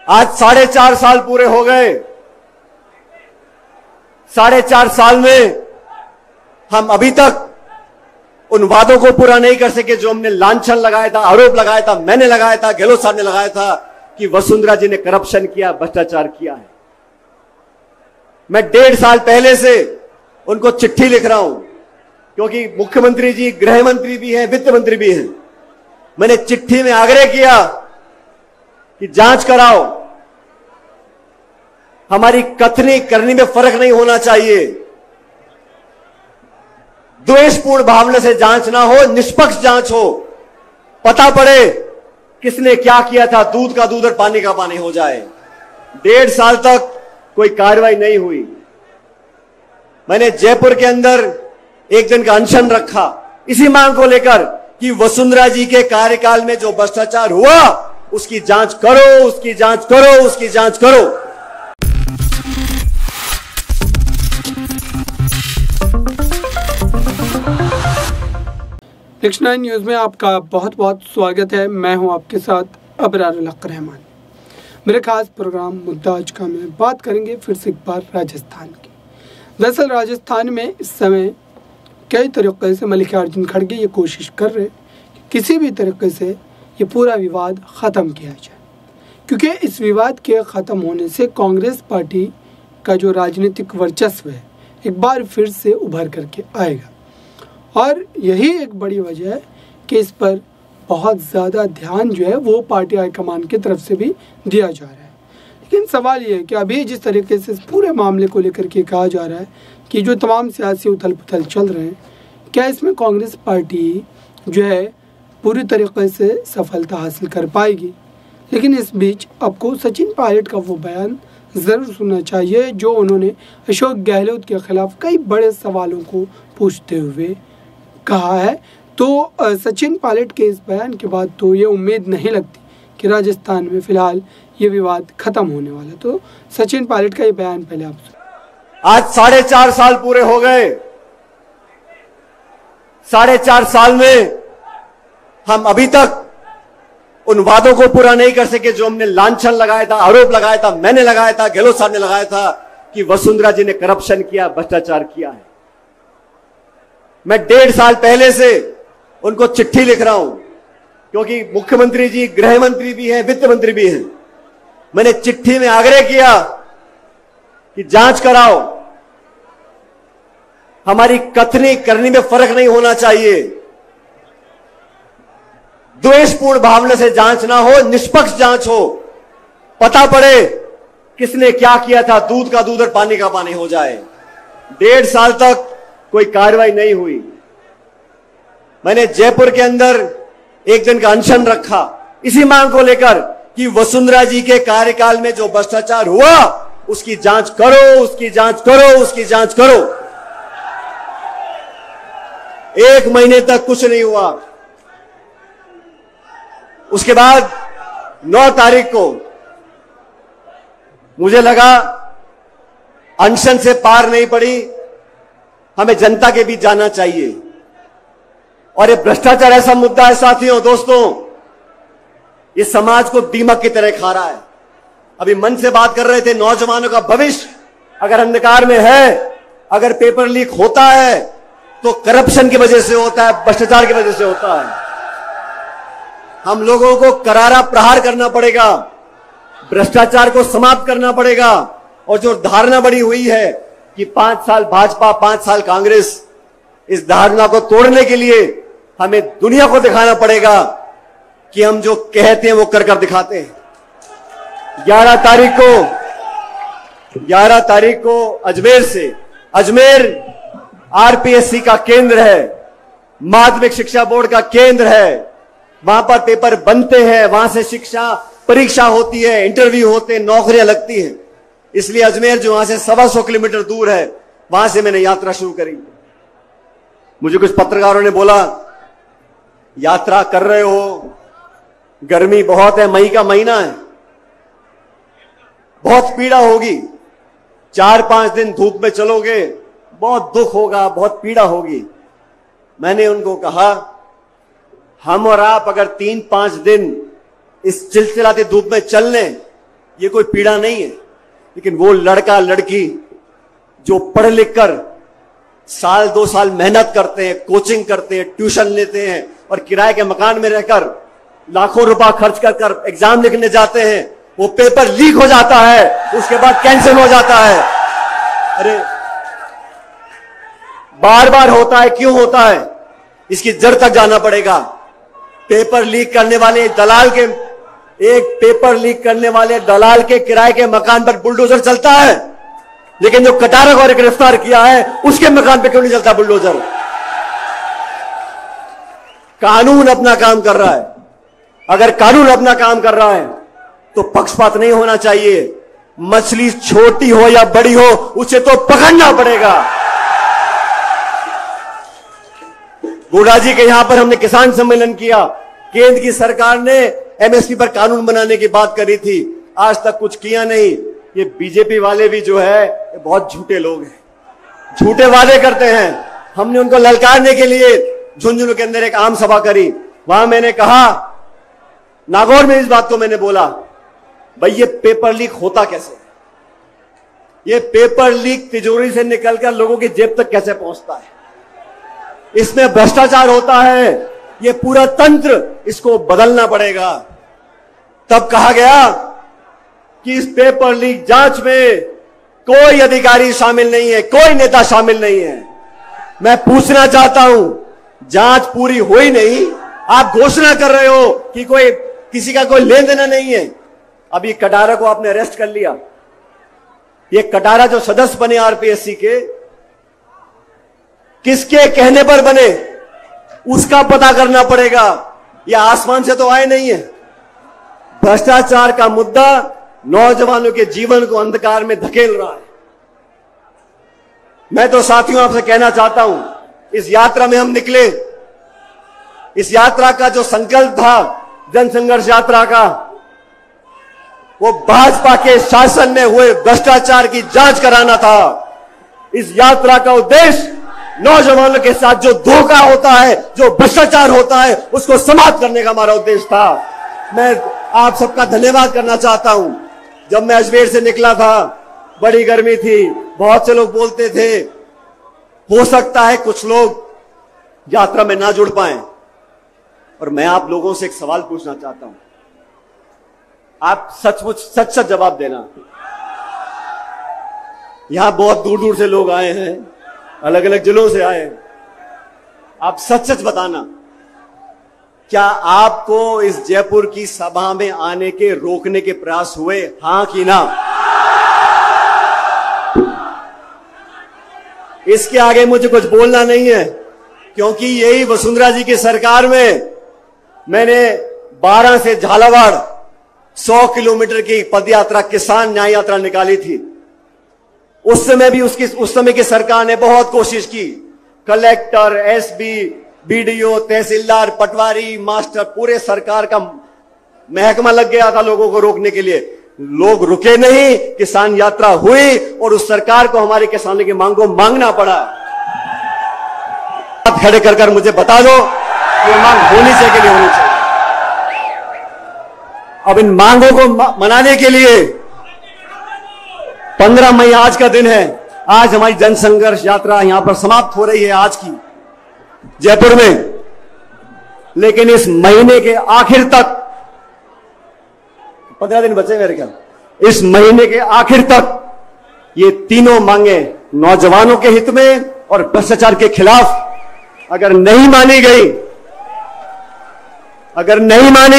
आज 4.5 साल पूरे हो गए। 4.5 साल में हम अभी तक उन वादों को पूरा नहीं कर सके जो हमने लांछन लगाया था, आरोप लगाया था, मैंने लगाया था, गहलोत साहब ने लगाया था कि वसुंधरा जी ने करप्शन किया, भ्रष्टाचार किया है। मैं 1.5 साल पहले से उनको चिट्ठी लिख रहा हूं, क्योंकि मुख्यमंत्री जी गृह मंत्री भी हैं, वित्त मंत्री भी हैं। मैंने चिट्ठी में आग्रह किया कि जांच कराओ, हमारी कथनी करनी में फर्क नहीं होना चाहिए, द्वेषपूर्ण भावना से जांच ना हो, निष्पक्ष जांच हो, पता पड़े किसने क्या किया था, दूध का दूध और पानी का पानी हो जाए। 1.5 साल तक कोई कार्रवाई नहीं हुई। मैंने जयपुर के अंदर एक दिन का अनशन रखा इसी मांग को लेकर कि वसुंधरा जी के कार्यकाल में जो भ्रष्टाचार हुआ उसकी जांच करो, उसकी जांच करो, उसकी जांच करो। नेक्स्ट 9 न्यूज़ में आपका बहुत बहुत स्वागत है। मैं हूं आपके साथ अबरार उल-हक रहमान। मेरे खास प्रोग्राम मुद्दा आज का में बात करेंगे फिर से एक बार राजस्थान की। दरअसल राजस्थान में इस समय कई तरीके से मल्लिकार्जुन खड़गे ये कोशिश कर रहे कि किसी भी तरीके से ये पूरा विवाद ख़त्म किया जाए, क्योंकि इस विवाद के ख़त्म होने से कांग्रेस पार्टी का जो राजनीतिक वर्चस्व है एक बार फिर से उभर करके आएगा। और यही एक बड़ी वजह है कि इस पर बहुत ज़्यादा ध्यान जो है वो पार्टी हाईकमान की तरफ से भी दिया जा रहा है। लेकिन सवाल ये है कि अभी जिस तरीके से इस पूरे मामले को लेकर के कहा जा रहा है कि जो तमाम सियासी उथल पुथल चल रहे हैं, क्या इसमें कांग्रेस पार्टी जो है पूरी तरीके से सफलता हासिल कर पाएगी। लेकिन इस बीच आपको सचिन पायलट का वो बयान ज़रूर सुनना चाहिए जो उन्होंने अशोक गहलोत के खिलाफ कई बड़े सवालों को पूछते हुए कहा है। तो सचिन पायलट के इस बयान के बाद तो ये उम्मीद नहीं लगती कि राजस्थान में फिलहाल ये विवाद खत्म होने वाला। तो सचिन पायलट का ये बयान पहले आप सुनिए। आज 4.5 साल पूरे हो गए। 4.5 साल में हम अभी तक उन वादों को पूरा नहीं कर सके जो हमने लांछन लगाया था, आरोप लगाया था, मैंने लगाया था, गहलोत साहब ने लगाया था कि वसुंधरा जी ने करप्शन किया, भ्रष्टाचार किया है। मैं 1.5 साल पहले से उनको चिट्ठी लिख रहा हूं, क्योंकि मुख्यमंत्री जी गृह मंत्री भी हैं, वित्त मंत्री भी हैं। मैंने चिट्ठी में आग्रह किया कि जांच कराओ, हमारी कथनी करनी में फर्क नहीं होना चाहिए, द्वेषपूर्ण भावना से जांच ना हो, निष्पक्ष जांच हो, पता पड़े किसने क्या किया था, दूध का दूध और पानी का पानी हो जाए। 1.5 साल तक कोई कार्रवाई नहीं हुई। मैंने जयपुर के अंदर एक दिन का अनशन रखा इसी मांग को लेकर कि वसुंधरा जी के कार्यकाल में जो भ्रष्टाचार हुआ उसकी जांच करो, उसकी जांच करो, उसकी जांच करो। 1 महीने तक कुछ नहीं हुआ। उसके बाद 9 तारीख को मुझे लगा अनशन से पार नहीं पड़ी, हमें जनता के बीच जाना चाहिए। और ये भ्रष्टाचार ऐसा मुद्दा है साथियों, दोस्तों, ये समाज को दीमक की तरह खा रहा है। अभी मन से बात कर रहे थे, नौजवानों का भविष्य अगर अंधकार में है, अगर पेपर लीक होता है तो करप्शन की वजह से होता है, भ्रष्टाचार की वजह से होता है। हम लोगों को करारा प्रहार करना पड़ेगा, भ्रष्टाचार को समाप्त करना पड़ेगा। और जो धारणा बड़ी हुई है कि 5 साल भाजपा 5 साल कांग्रेस, इस धारणा को तोड़ने के लिए हमें दुनिया को दिखाना पड़ेगा कि हम जो कहते हैं वो कर कर दिखाते हैं। 11 तारीख को अजमेर से, अजमेर आरपीएससी का केंद्र है, माध्यमिक शिक्षा बोर्ड का केंद्र है, वहां पर पेपर बनते हैं, वहां से शिक्षा परीक्षा होती है, इंटरव्यू होते हैं, नौकरियां लगती हैं। इसलिए अजमेर जो वहां से 125 किलोमीटर दूर है, वहां से मैंने यात्रा शुरू करी। मुझे कुछ पत्रकारों ने बोला, यात्रा कर रहे हो, गर्मी बहुत है, मई का महीना है, बहुत पीड़ा होगी, 4-5 दिन धूप में चलोगे, बहुत दुख होगा, बहुत पीड़ा होगी। मैंने उनको कहा, हम और आप अगर 3-5 दिन इस चिलचिलाती धूप में चल लें ये कोई पीड़ा नहीं है, लेकिन वो लड़का लड़की जो पढ़ लिख कर साल 2 साल मेहनत करते हैं, कोचिंग करते हैं, ट्यूशन लेते हैं और किराए के मकान में रहकर लाखों रुपया खर्च कर एग्जाम लिखने जाते हैं, वो पेपर लीक हो जाता है, उसके बाद कैंसिल हो जाता है। अरे बार बार होता है, क्यों होता है? इसकी जड़ तक जाना पड़ेगा। पेपर लीक करने वाले दलाल के किराए के मकान पर बुलडोजर चलता है, लेकिन जो कटारा को गिरफ्तार किया है उसके मकान पे क्यों नहीं चलता बुलडोजर? कानून अपना काम कर रहा है। अगर कानून अपना काम कर रहा है तो पक्षपात नहीं होना चाहिए। मछली छोटी हो या बड़ी हो, उसे तो पकड़ना पड़ेगा। गोड़ा जी के यहां पर हमने किसान सम्मेलन किया। केंद्र की सरकार ने एमएसपी पर कानून बनाने की बात करी थी, आज तक कुछ किया नहीं। ये बीजेपी वाले भी जो है ये बहुत झूठे लोग हैं, झूठे वादे करते हैं। हमने उनको ललकारने के लिए झुंझुनू के अंदर एक आम सभा करी। वहां मैंने कहा, नागौर में इस बात को मैंने बोला, भाई ये पेपर लीक होता कैसे? ये पेपर लीक तिजोरी से निकलकर लोगों की जेब तक कैसे पहुंचता है? इसमें भ्रष्टाचार होता है। ये पूरा तंत्र, इसको बदलना पड़ेगा। तब कहा गया कि इस पेपर लीक जांच में कोई अधिकारी शामिल नहीं है, कोई नेता शामिल नहीं है। मैं पूछना चाहता हूं, जांच पूरी हुई नहीं, आप घोषणा कर रहे हो कि कोई किसी का कोई लेन देना नहीं है। अभी कटारा को आपने अरेस्ट कर लिया। ये कटारा जो सदस्य बने आरपीएससी के, किसके कहने पर बने उसका पता करना पड़ेगा। यह आसमान से तो आए नहीं है। भ्रष्टाचार का मुद्दा नौजवानों के जीवन को अंधकार में धकेल रहा है। मैं तो साथियों आपसे कहना चाहता हूं, इस यात्रा में हम निकले, इस यात्रा का जो संकल्प था जन संघर्ष यात्रा का, वो भाजपा के शासन में हुए भ्रष्टाचार की जांच कराना था। इस यात्रा का उद्देश्य नौजवानों के साथ जो धोखा होता है, जो भ्रष्टाचार होता है, उसको समाप्त करने का हमारा उद्देश्य था। मैं आप सबका धन्यवाद करना चाहता हूं। जब मैं अजमेर से निकला था, बड़ी गर्मी थी, बहुत से लोग बोलते थे हो सकता है कुछ लोग यात्रा में ना जुड़ पाए, और मैं आप लोगों से एक सवाल पूछना चाहता हूं। आप सचमुच सच जवाब देना। यहां बहुत दूर दूर से लोग आए हैं, अलग अलग जिलों से आए हैं। आप सच बताना, क्या आपको इस जयपुर की सभा में आने के रोकने के प्रयास हुए, हां कि ना? इसके आगे मुझे कुछ बोलना नहीं है, क्योंकि यही वसुंधरा जी की सरकार में मैंने 12 से झालावाड़ 100 किलोमीटर की पदयात्रा, किसान न्याय यात्रा निकाली थी। उस समय की सरकार ने बहुत कोशिश की। कलेक्टर, एसपी, बीडीओ, तहसीलदार, पटवारी, मास्टर, पूरे सरकार का महकमा लग गया था लोगों को रोकने के लिए। लोग रुके नहीं, किसान यात्रा हुई और उस सरकार को हमारे किसानों की मांग को मांगना पड़ा। आप खड़े कर मुझे बता दो ये मांग होनी चाहिए कि नहीं होनी चाहिए। अब इन मांगों को मनाने के लिए 15 मई आज का दिन है। आज हमारी जनसंघर्ष यात्रा यहां पर समाप्त हो रही है आज की जयपुर में, लेकिन इस महीने के आखिर तक 15 दिन बचे मेरे ख्याल, इस महीने के आखिर तक ये तीनों मांगे नौजवानों के हित में और भ्रष्टाचार के खिलाफ अगर नहीं मानी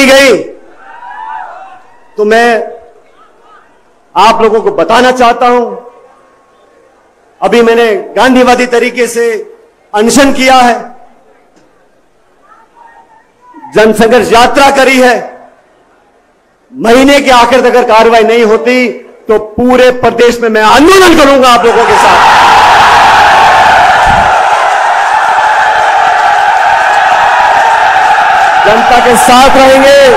गई तो मैं आप लोगों को बताना चाहता हूं, अभी मैंने गांधीवादी तरीके से अनशन किया है, जनसंघर्ष यात्रा करी है। महीने के आखिर तक अगर कार्रवाई नहीं होती तो पूरे प्रदेश में मैं आंदोलन करूंगा आप लोगों के साथ। जनता के साथ रहेंगे,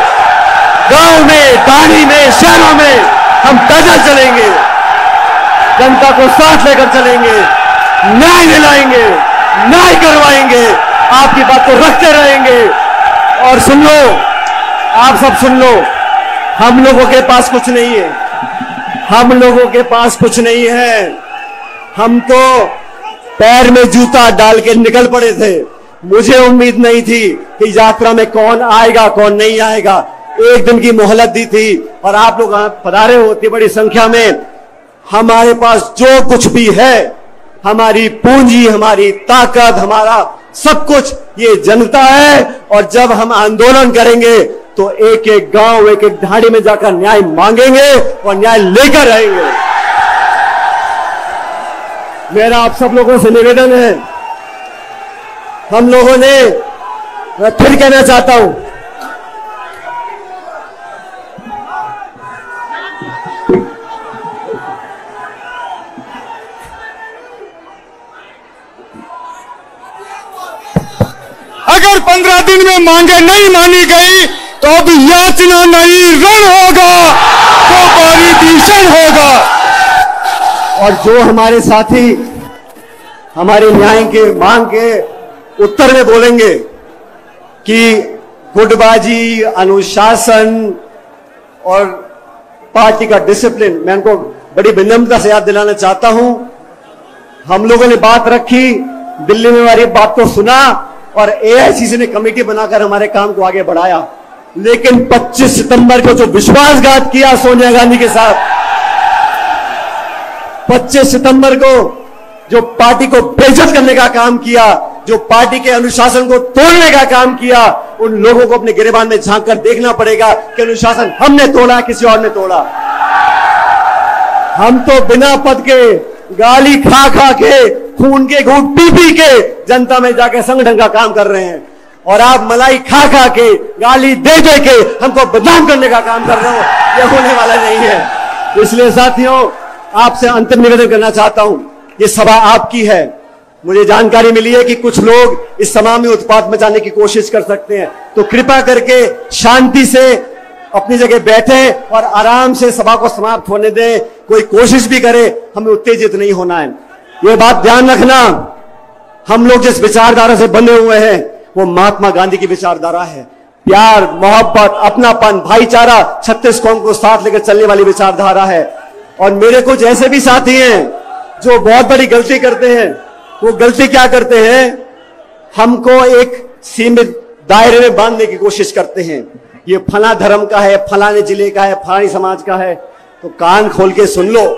गांव में, ढाणी में, शहरों में हम पैदल चलेंगे, जनता को साथ लेकर चलेंगे, न्याय दिलाएंगे, न्याय करवाएंगे, आपकी बात को रखते रहेंगे। और सुन लो, आप सब सुन लो, हम लोगों के पास कुछ नहीं है, हम लोगों के पास कुछ नहीं है। हम तो पैर में जूता डाल के निकल पड़े थे। मुझे उम्मीद नहीं थी कि यात्रा में कौन आएगा कौन नहीं आएगा। एक दिन की मोहलत दी थी और आप लोग पधारे हो इतनी बड़ी संख्या में। हमारे पास जो कुछ भी है, हमारी पूंजी, हमारी ताकत, हमारा सब कुछ ये जनता है। और जब हम आंदोलन करेंगे तो एक एक गांव, एक एक ढाड़ी में जाकर न्याय मांगेंगे और न्याय लेकर रहेंगे। मेरा आप सब लोगों से निवेदन है, हम लोगों ने, मैं फिर कहना चाहता हूं, अगर 15 दिन में मांगे नहीं मानी गई तो अब याचना नहीं रण होगा, तो बारी भीषण होगा। और जो हमारे साथी हमारे न्याय के मांग के उत्तर में बोलेंगे कि गुटबाजी, अनुशासन और पार्टी का डिसिप्लिन, मैं उनको बड़ी विनम्रता से याद दिलाना चाहता हूं। हम लोगों ने बात रखी, दिल्ली में हमारी बात को सुना और एआईसीसी ने कमेटी बनाकर हमारे काम को आगे बढ़ाया। लेकिन 25 सितंबर को जो विश्वासघात किया सोनिया गांधी के साथ, 25 सितंबर को जो पार्टी को बेइज्जत करने का काम किया, जो पार्टी के अनुशासन को तोड़ने का काम किया, उन लोगों को अपने गिरेबान में झांक कर देखना पड़ेगा कि अनुशासन हमने तोड़ा, किसी और ने तोड़ा। हम तो बिना पद के, गाली खा खा के, खून के घूंट पी पी के जनता में जाके संगठन का काम कर रहे हैं, और आप मलाई खा खा के, गाली दे दे के हमको बदनाम करने का काम कर रहे हो। यह होने वाला नहीं है। इसलिए साथियों, आपसे अंतिम निवेदन करना चाहता हूं, ये सभा आपकी है। मुझे जानकारी मिली है कि कुछ लोग इस सभा में उत्पात मचाने की कोशिश कर सकते हैं, तो कृपया करके शांति से अपनी जगह बैठे और आराम से सभा को समाप्त होने दें। कोई कोशिश भी करे, हमें उत्तेजित नहीं होना है। ये बात ध्यान रखना, हम लोग जिस विचारधारा से बने हुए हैं वो महात्मा गांधी की विचारधारा है। प्यार, मोहब्बत, अपनापन, भाईचारा, 36 कौम को साथ लेकर चलने वाली विचारधारा है। और मेरे कुछ ऐसे भी साथी हैं जो बहुत बड़ी गलती करते हैं। वो गलती क्या करते हैं, हमको एक सीमित दायरे में बांधने की कोशिश करते हैं। ये फला धर्म का है, फलाने जिले का है, फलानी समाज का है। तो कान खोल के सुन लो,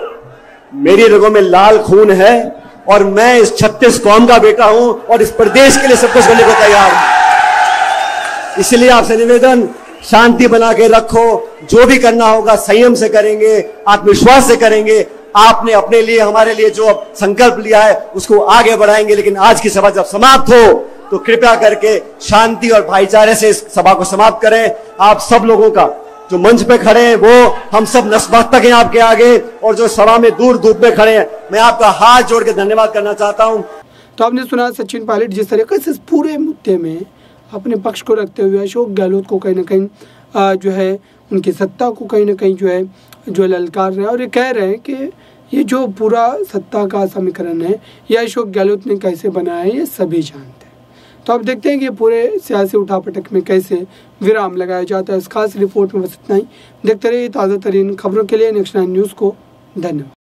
मेरी रगों में लाल खून है और मैं इस 36 कौम का बेटा हूं और इस प्रदेश के लिए सब कुछ करने को तैयार हूं। इसलिए आपसे निवेदन, शांति बना के रखो। जो भी करना होगा संयम से करेंगे, आत्मविश्वास से करेंगे। आपने अपने लिए, हमारे लिए जो संकल्प लिया है उसको आगे बढ़ाएंगे। लेकिन आज की सभा जब समाप्त हो तो कृपया करके शांति और भाईचारे से इस सभा को समाप्त करें। आप सब लोगों का जो मंच पे खड़े हैं, वो हम सब नतमस्तक हैं आपके आगे, और जो सभा में दूर धूप में खड़े हैं, मैं आपका हाथ जोड़ के धन्यवाद करना चाहता हूं। तो आपने सुना सचिन पायलट जिस तरीके से इस पूरे मुद्दे में अपने पक्ष को रखते हुए अशोक गहलोत को कहीं ना कहीं जो है उनकी सत्ता को कहीं ना कहीं जो है जो ललकार रहे हैं, और ये कह रहे हैं कि ये जो पूरा सत्ता का समीकरण है ये अशोक गहलोत ने कैसे बनाया है, ये सभी जानते हैं। तो अब देखते हैं कि पूरे सियासी उठापटक में कैसे विराम लगाया जाता है। इस खास रिपोर्ट में बस इतना ही। देखते रहिए ताज़ा तरीन खबरों के लिए नेक्स्ट 9 न्यूज़ को। धन्यवाद।